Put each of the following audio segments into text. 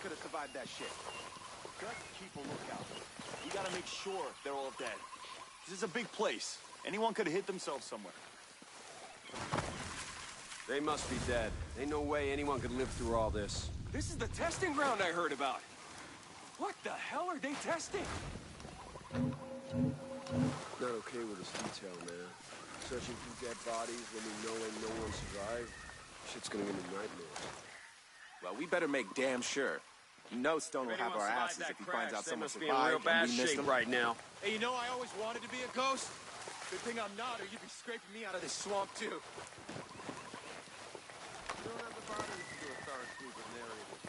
could have survived that shit. Just keep a lookout. We gotta make sure they're all dead. This is a big place. Anyone could have hit themselves somewhere. They must be dead. Ain't no way anyone could live through all this. This is the testing ground I heard about. What the hell are they testing? Not okay with this detail, man. Searching through dead bodies when we know ain't no one survived. Shit's gonna give me nightmares. Well, we better make damn sure. You know Stone will have our asses if he finds out someone survived and we missed them. They must be in real bad shape right now. Hey, you know, I always wanted to be a ghost. Good thing I'm not, or you'd be scraping me out of this swamp, too. You don't have the bodies to do a thorough sweep of narrative.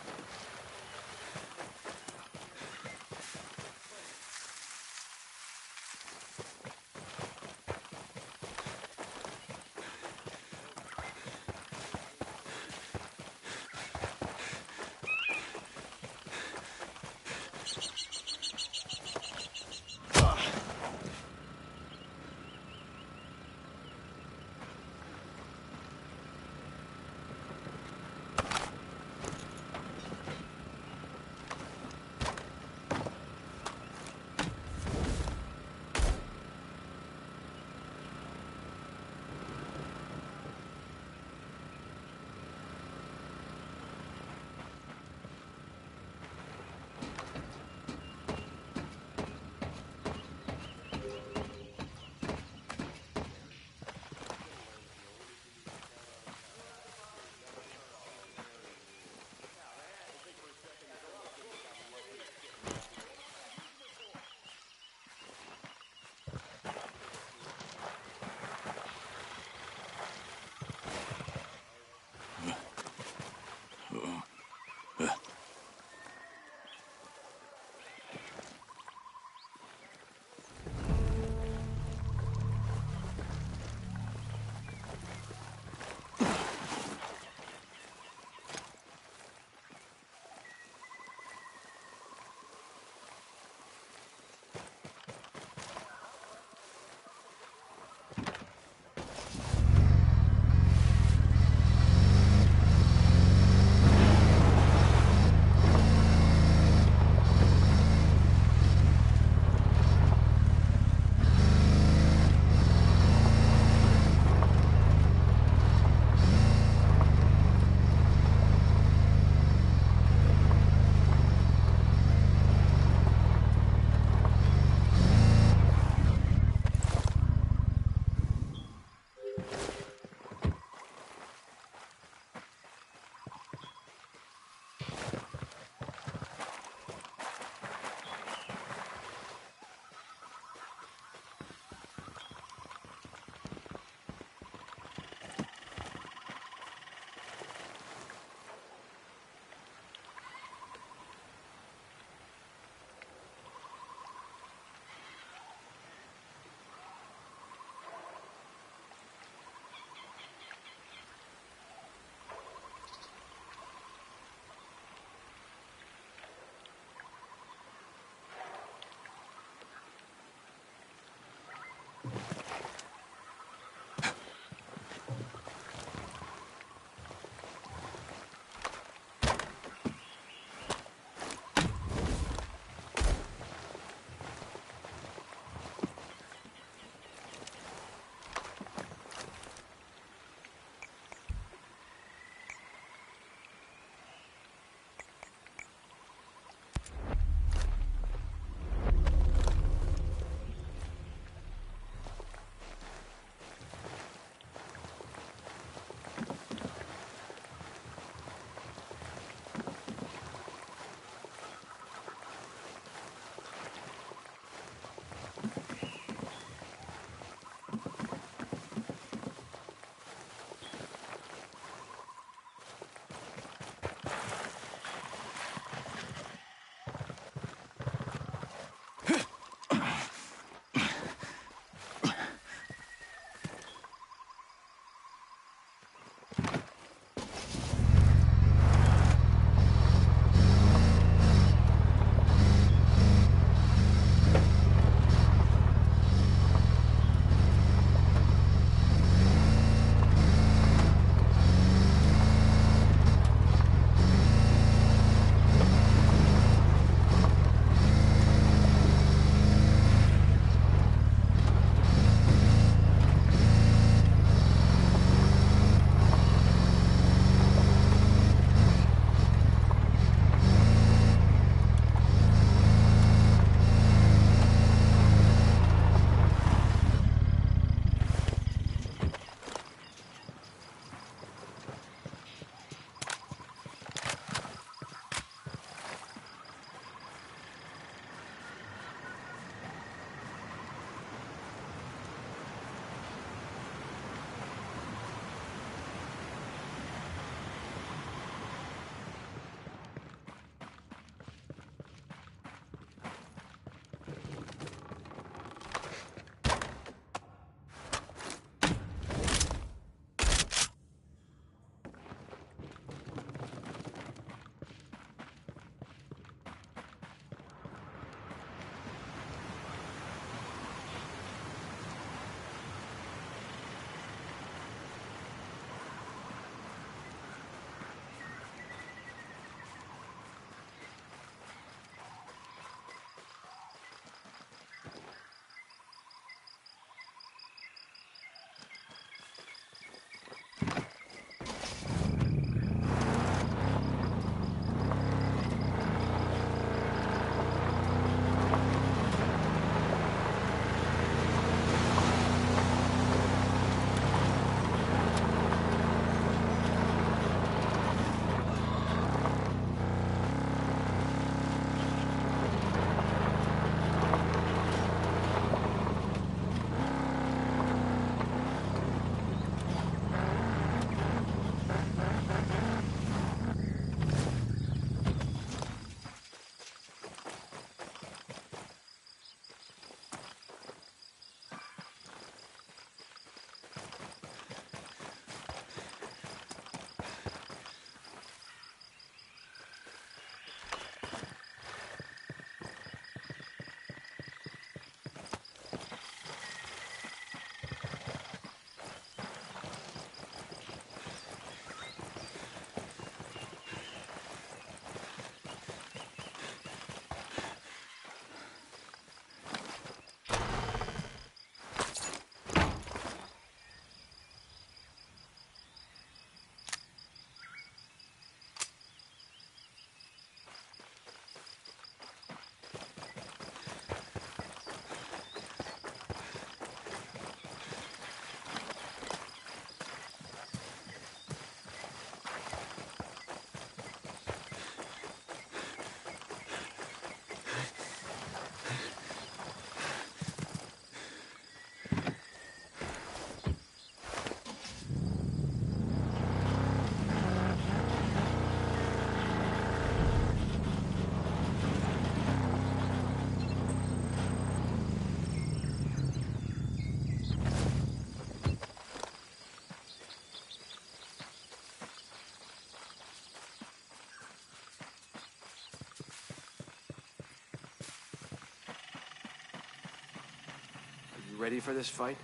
ready for this fight?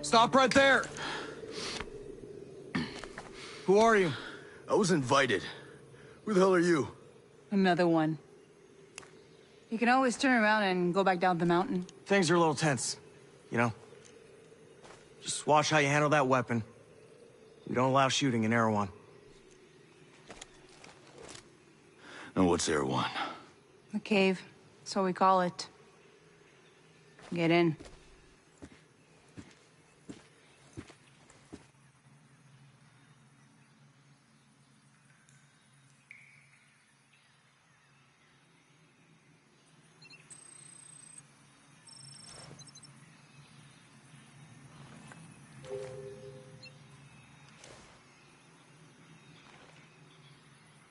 Stop right there! Who are you? I was invited. Who the hell are you? Another one. You can always turn around and go back down the mountain. Things are a little tense, you know? Just watch how you handle that weapon. We don't allow shooting in Erewhon. And what's Erewhon? The cave. That's what we call it. Get in.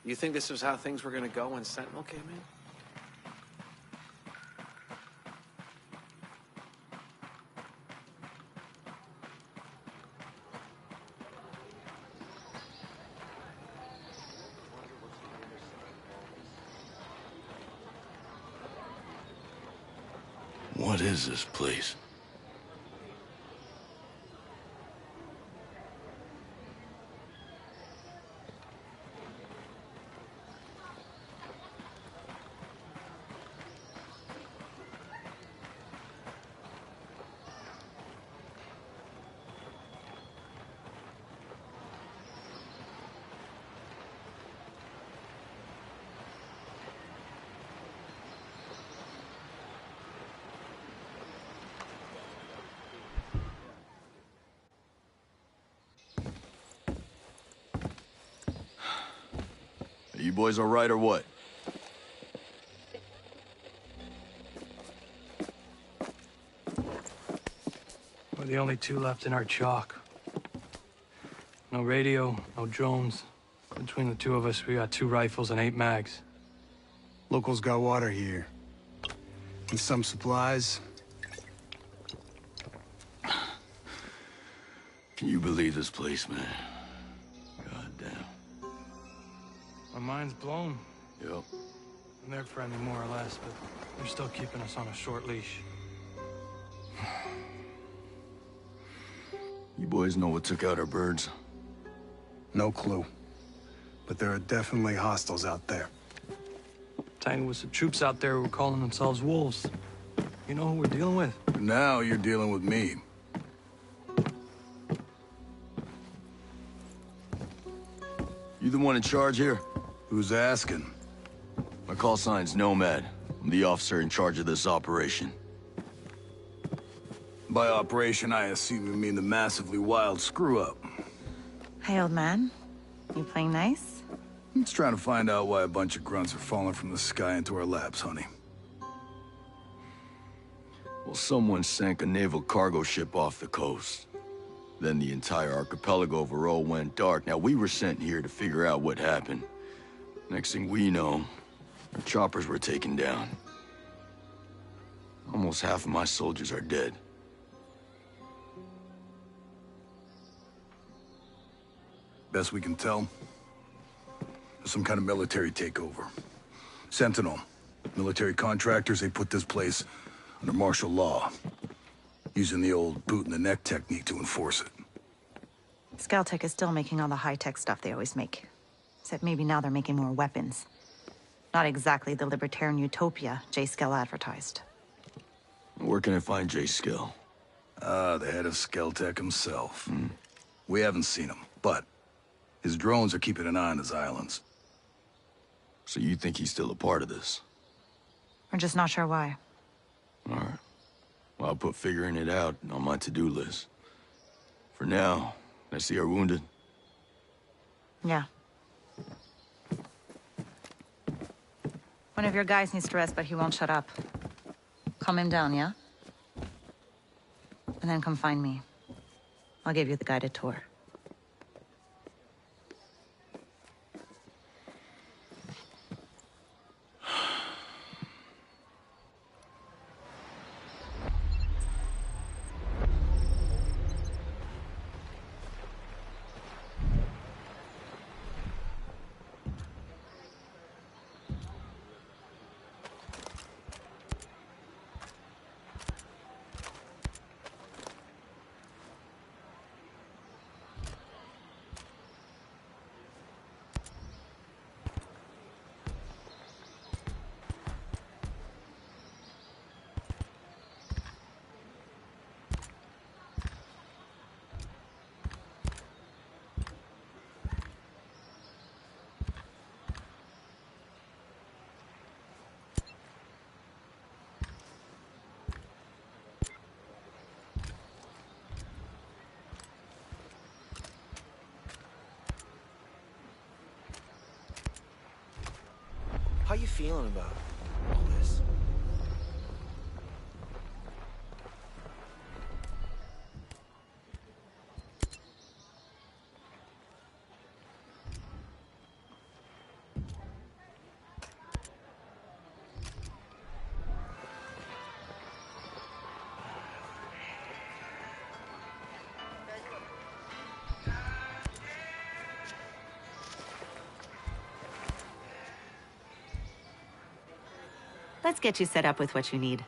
You think this was how things were gonna go when Sentinel came in? What is this place? Are you boys all right or what? We're the only two left in our chalk. No radio, no drones. Between the two of us, we got 2 rifles and 8 mags. Locals got water here. And some supplies. Can you believe this place, man? God damn. My mind's blown. Yep. And they're friendly, more or less, but they're still keeping us on a short leash. You boys know what took out our birds? No clue. But there are definitely hostiles out there. Tangled with some troops out there who were calling themselves wolves. You know who we're dealing with? Now you're dealing with me. You the one in charge here? Who's asking? My call sign's Nomad. I'm the officer in charge of this operation. By operation, I assume you mean the massively wild screw-up. Hey, old man. You playing nice? I'm just trying to find out why a bunch of grunts are falling from the sky into our laps, honey. Well, someone sank a naval cargo ship off the coast. Then the entire archipelago of Aro went dark. Now, we were sent here to figure out what happened. Next thing we know, our choppers were taken down. Almost half of my soldiers are dead. Best we can tell, there's some kind of military takeover. Sentinel, military contractors, they put this place under martial law, using the old boot-in-the-neck technique to enforce it. Scaltech is still making all the high-tech stuff they always make. Except maybe now they're making more weapons. Not exactly the libertarian utopia J. Skell advertised. Where can I find J. Skell? The head of Scaltech himself. We haven't seen him, but his drones are keeping an eye on his islands. So you think he's still a part of this? We're just not sure why. All right. Well, I'll put figuring it out on my to-do list. For now, I see our wounded. Yeah. One of your guys needs to rest, but he won't shut up. Calm him down, yeah? And then come find me. I'll give you the guided tour. How you feeling about all this? Let's get you set up with what you need.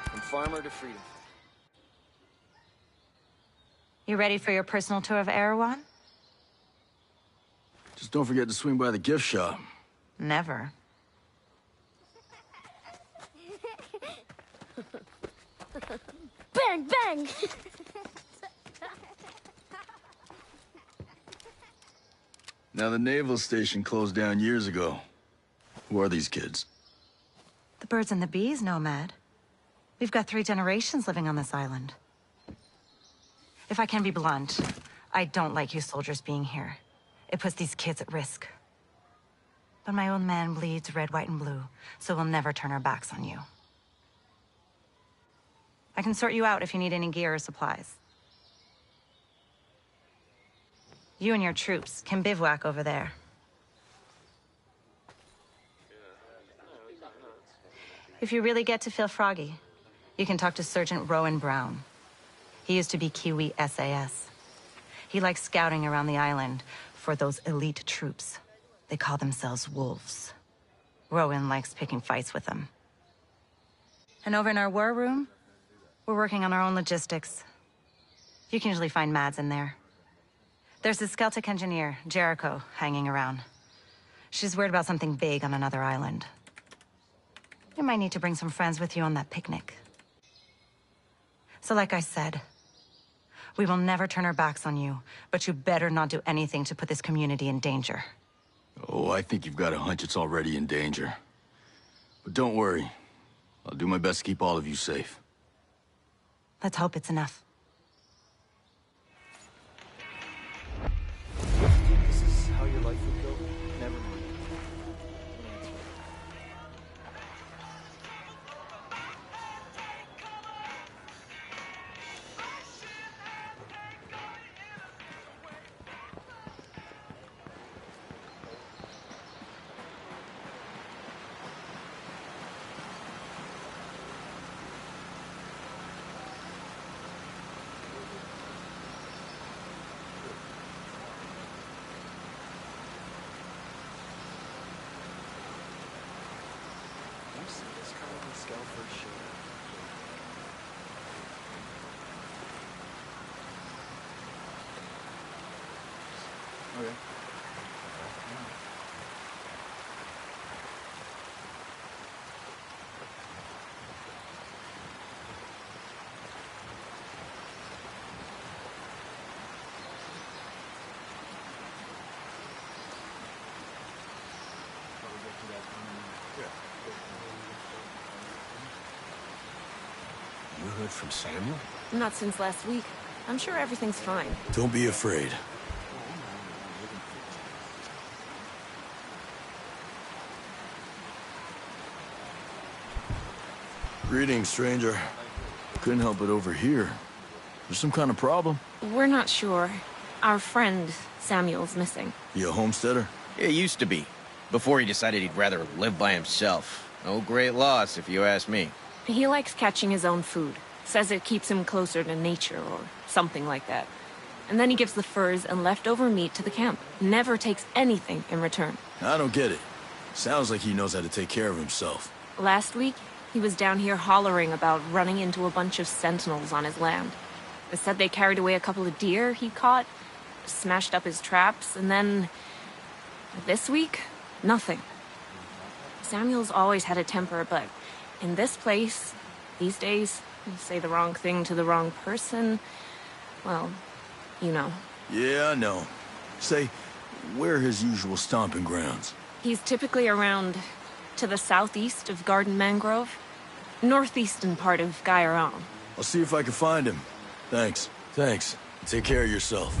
From farmer to freedom. You ready for your personal tour of Erewhon? Just don't forget to swing by the gift shop. Never. Bang, bang! Now, the naval station closed down years ago. Who are these kids? The birds and the bees, Nomad. We've got 3 generations living on this island. If I can be blunt, I don't like you soldiers being here. It puts these kids at risk. But my own man bleeds red, white, and blue, so we'll never turn our backs on you. I can sort you out if you need any gear or supplies. You and your troops can bivouac over there. If you really get to feel froggy, you can talk to Sergeant Rowan Brown. He used to be Kiwi SAS. He likes scouting around the island for those elite troops. They call themselves wolves. Rowan likes picking fights with them. And over in our war room, we're working on our own logistics. You can usually find Mads in there. There's this Celtic engineer, Jericho, hanging around. She's worried about something big on another island. You might need to bring some friends with you on that picnic. So like I said, we will never turn our backs on you, but you better not do anything to put this community in danger. Oh, I think you've got a hunch it's already in danger. But don't worry. I'll do my best to keep all of you safe. Let's hope it's enough. This is how your life would go? Never mind. Okay. You heard from Samuel? Not since last week. I'm sure everything's fine. Don't be afraid. Greetings, stranger. Couldn't help it over here. There's some kind of problem? We're not sure. Our friend, Samuel's missing. You a homesteader? It used to be. Before he decided he'd rather live by himself. No great loss, if you ask me. He likes catching his own food. Says it keeps him closer to nature or something like that. And then he gives the furs and leftover meat to the camp. Never takes anything in return. I don't get it. Sounds like he knows how to take care of himself. Last week, he was down here hollering about running into a bunch of sentinels on his land. They said they carried away a couple of deer he caught, smashed up his traps, and then... this week, nothing. Samuel's always had a temper, but in this place, these days, you say the wrong thing to the wrong person, well, You know. Yeah, I know. Say, where are his usual stomping grounds? He's typically around to the southeast of Garden Mangrove, northeastern part of Gairon. I'll see if I can find him. Thanks. Thanks. Take care of yourself.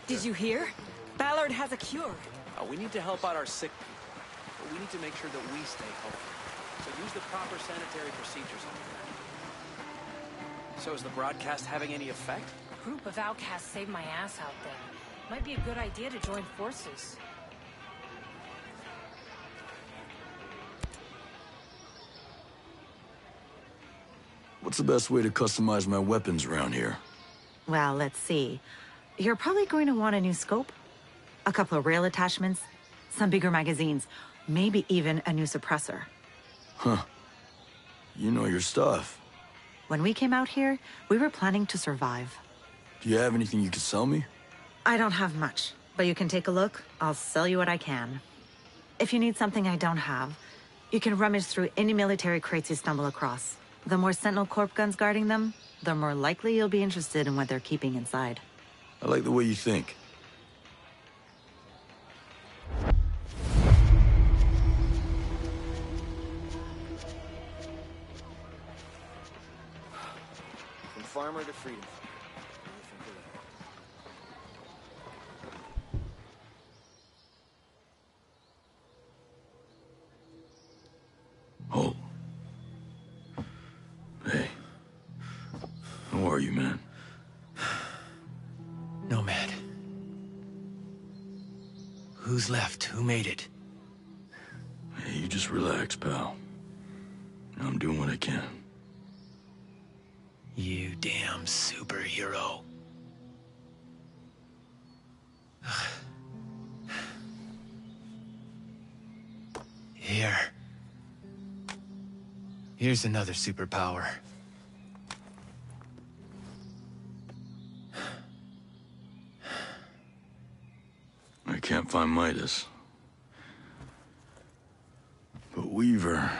Did you hear? Ballard has a cure. We need to help out our sick people, but we need to make sure that we stay healthy. So use the proper sanitary procedures on that. So is the broadcast having any effect? A group of outcasts saved my ass out there. Might be a good idea to join forces. What's the best way to customize my weapons around here? Well, let's see. You're probably going to want a new scope, a couple of rail attachments, some bigger magazines, maybe even a new suppressor. Huh. You know your stuff. When we came out here, we were planning to survive. Do you have anything you could sell me? I don't have much, but you can take a look. I'll sell you what I can. If you need something I don't have, you can rummage through any military crates you stumble across. The more Sentinel Corp guns guarding them, the more likely you'll be interested in what they're keeping inside. I like the way you think. From farmer to freedom. Oh. Hey. How are you, man? Nomad. Who's left? Who made it? Hey, you just relax, pal. I'm doing what I can. You damn superhero. Here. Here's another superpower. I can't find Midas. But Weaver...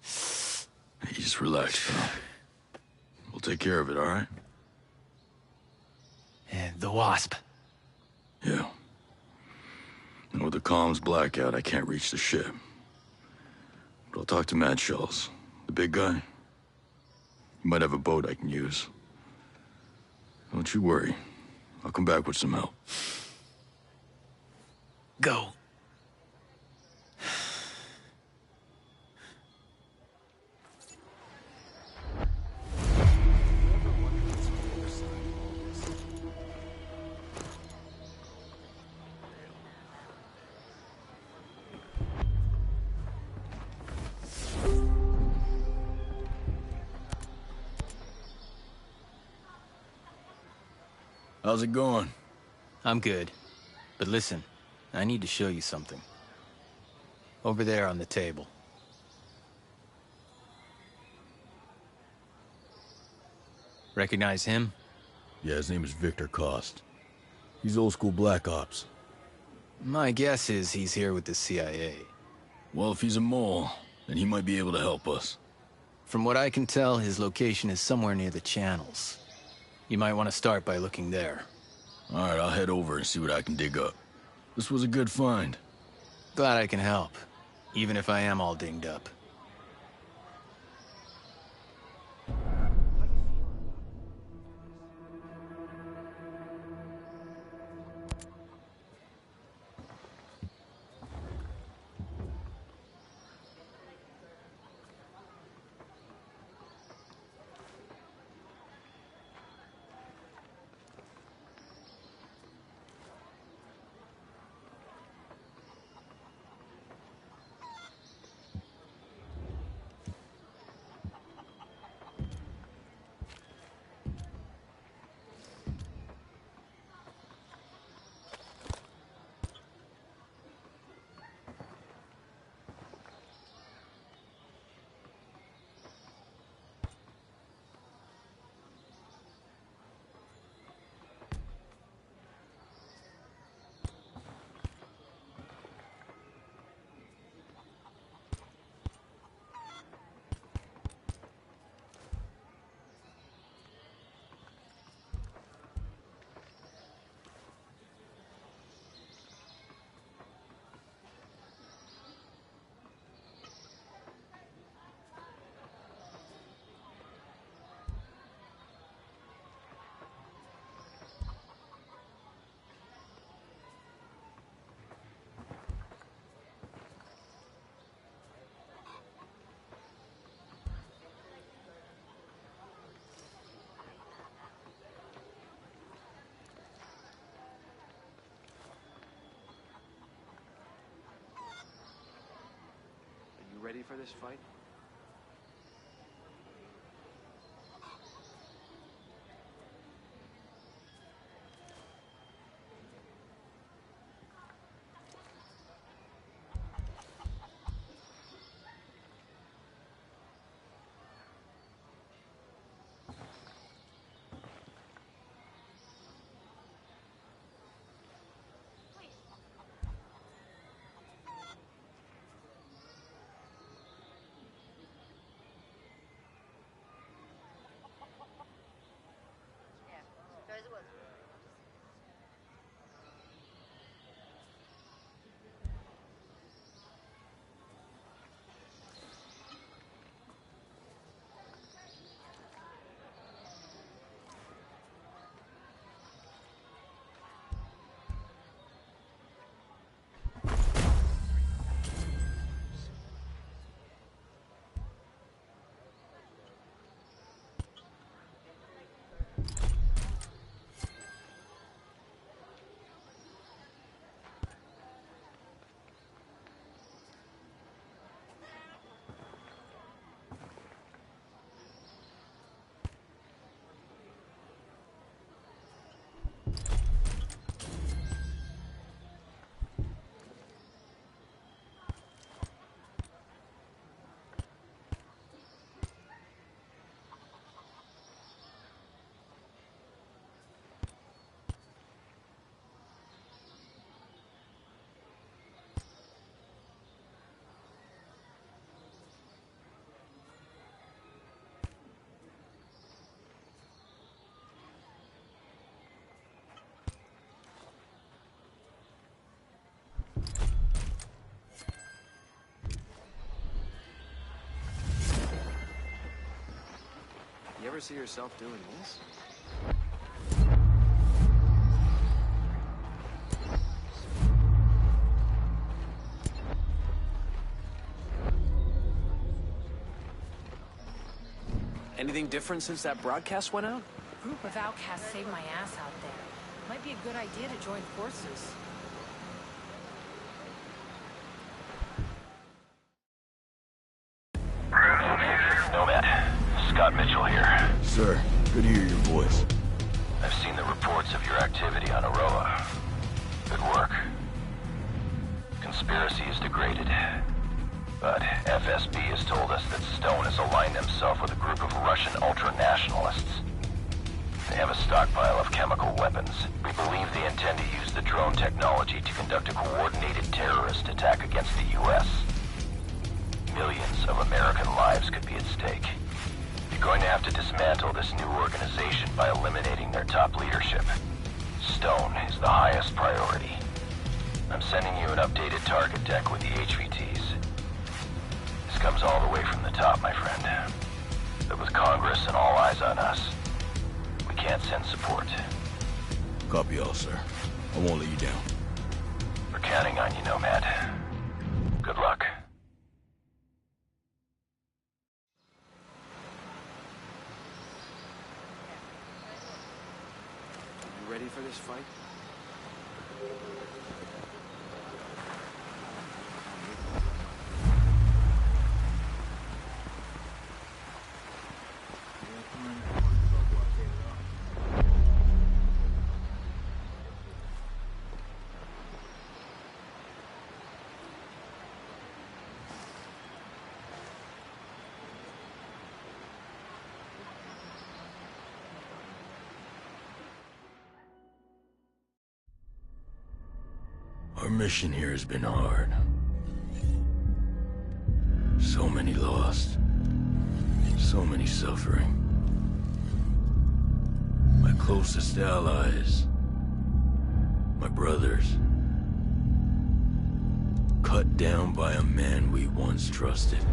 Hey, just relax, pal. We'll take care of it, all right? And the Wasp. Yeah. And with the comms blackout, I can't reach the ship. But I'll talk to Mad Shells, the big guy. He might have a boat I can use. Don't you worry. I'll come back with some help. Go. How's it going? I'm good. But listen, I need to show you something. Over there on the table. Recognize him? Yeah, his name is Victor Cost. He's old school Black Ops. My guess is he's here with the CIA. Well, if he's a mole, then he might be able to help us. From what I can tell, his location is somewhere near the channels. You might want to start by looking there. Alright, I'll head over and see what I can dig up. This was a good find. Glad I can help, even if I am all dinged up. You ready for this fight? You ever see yourself doing this? Anything different since that broadcast went out? Group of outcasts saved my ass out there. Might be a good idea to join forces. Nomad, Scott Mitchell here. Sir, good to hear your voice. I've seen the reports reports of your activity on Aroa. Good work. Conspiracy is degraded. But FSB has told us that Stone has aligned himself with a group of Russian ultra-nationalists. They have a stockpile of chemical weapons. We believe they intend to use the drone technology to conduct a coordinated terrorist attack against the U.S. Millions of American lives could be at stake. You're going to have to dismantle this new organization by eliminating their top leadership. Stone is the highest priority. I'm sending you an updated target deck with the HVTs. This comes all the way from the top, my friend. But with Congress and all eyes on us, we can't send support. Copy all, sir. I won't let you down. We're counting on you, Nomad. Good luck. You ready for this fight? Our mission here has been hard. So many lost. So many suffering. My closest allies. My brothers. Cut down by a man we once trusted.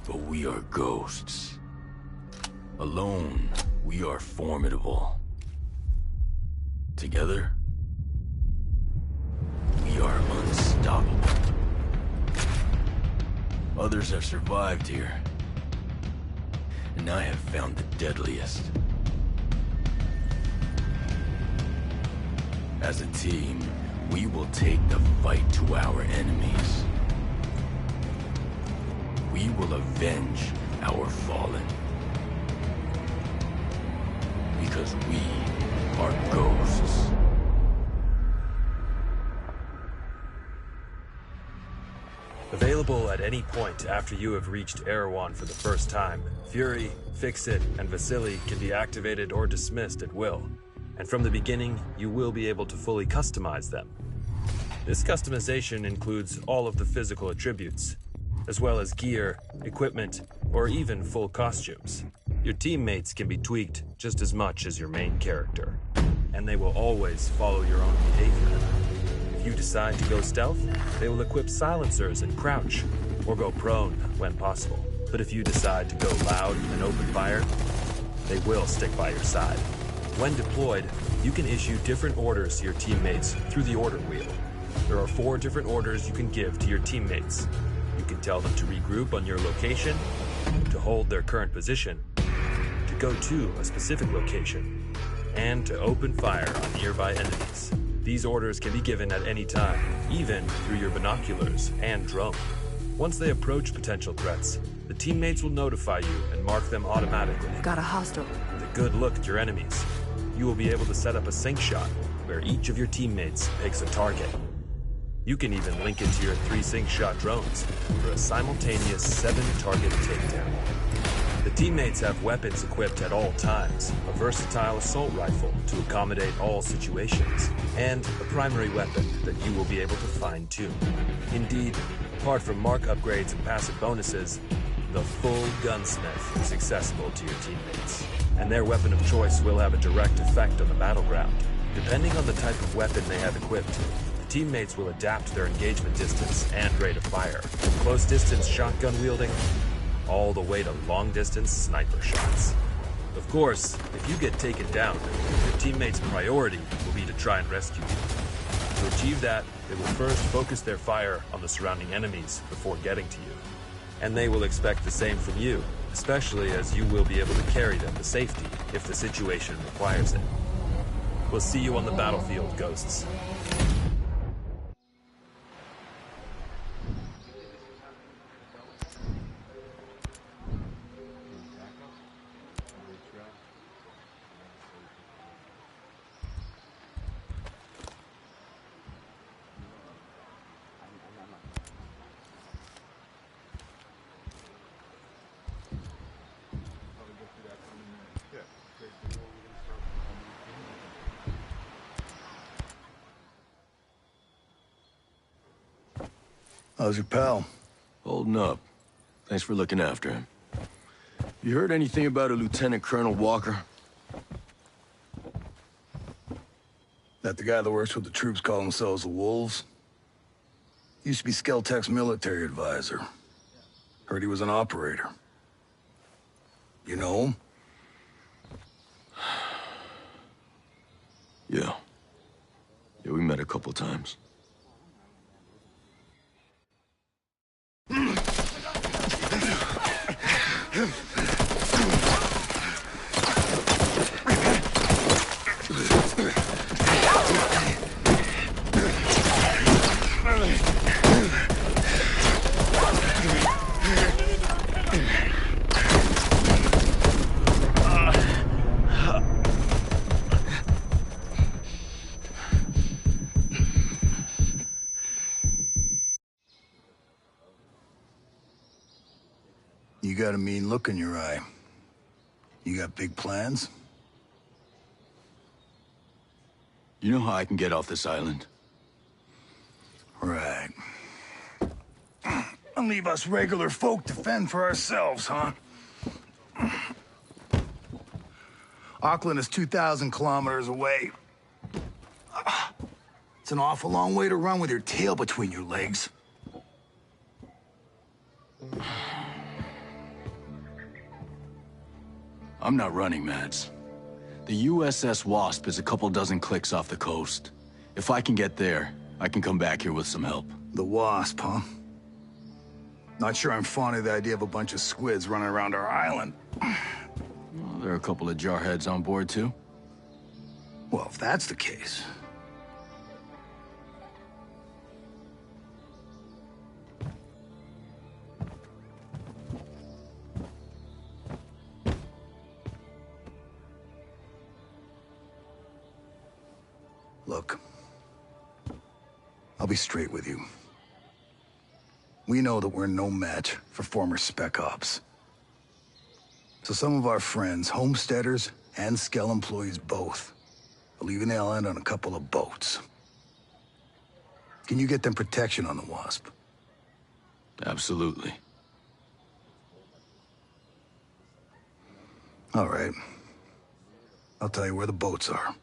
But we are ghosts. Alone, we are formidable. Together, we are unstoppable. Others have survived here, and I have found the deadliest. As a team, we will take the fight to our enemies. We will avenge our fallen. Because we are ghosts. Available at any point after you have reached Erewhon for the first time, Fury, Fix-It, and Vasily can be activated or dismissed at will. And from the beginning, you will be able to fully customize them. This customization includes all of the physical attributes, as well as gear, equipment, or even full costumes. Your teammates can be tweaked just as much as your main character, and they will always follow your own behavior. If you decide to go stealth, they will equip silencers and crouch, or go prone when possible. But if you decide to go loud and open fire, they will stick by your side. When deployed, you can issue different orders to your teammates through the order wheel. There are 4 different orders you can give to your teammates. You can tell them to regroup on your location, to hold their current position, to go to a specific location, and to open fire on nearby enemies. These orders can be given at any time, even through your binoculars and drone. Once they approach potential threats, the teammates will notify you and mark them automatically. Got a hostile. With a good look at your enemies, you will be able to set up a sync shot where each of your teammates picks a target. You can even link it to your 3 sync shot drones for a simultaneous 7-target takedown. The teammates have weapons equipped at all times, a versatile assault rifle to accommodate all situations, and a primary weapon that you will be able to fine-tune. Indeed, apart from mark upgrades and passive bonuses, the full gunsmith is accessible to your teammates, and their weapon of choice will have a direct effect on the battleground. Depending on the type of weapon they have equipped, the teammates will adapt their engagement distance and rate of fire, from close-distance shotgun wielding all the way to long-distance sniper shots. Of course, if you get taken down, your teammates' priority will be to try and rescue you. To achieve that, they will first focus their fire on the surrounding enemies before getting to you. And they will expect the same from you, especially as you will be able to carry them to safety if the situation requires it. We'll see you on the battlefield, Ghosts. How's your pal? Holding up. Thanks for looking after him. You heard anything about a Lieutenant Colonel Walker? That the guy that works with the troops call themselves the Wolves? Used to be Skeltech's military advisor. Heard he was an operator. You know him? Yeah. Yeah, we met a couple times. You got a mean look in your eye. You got big plans? You know how I can get off this island? Right. And leave us regular folk to fend for ourselves, huh? Auckland is 2,000 kilometers away. It's an awful long way to run with your tail between your legs. I'm not running, Mads. The USS Wasp is a couple dozen clicks off the coast. If I can get there, I can come back here with some help. The Wasp, huh? Not sure I'm fond of the idea of a bunch of squids running around our island. Well, there are a couple of jarheads on board, too. Well, if that's the case... Look, I'll be straight with you. We know that we're no match for former Spec Ops. So some of our friends, homesteaders and Skell employees both, are leaving the island on a couple of boats. Can you get them protection on the Wasp? Absolutely. All right. I'll tell you where the boats are.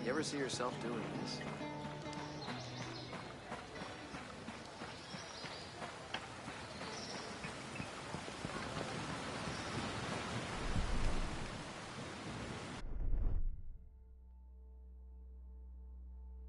You ever see yourself doing this?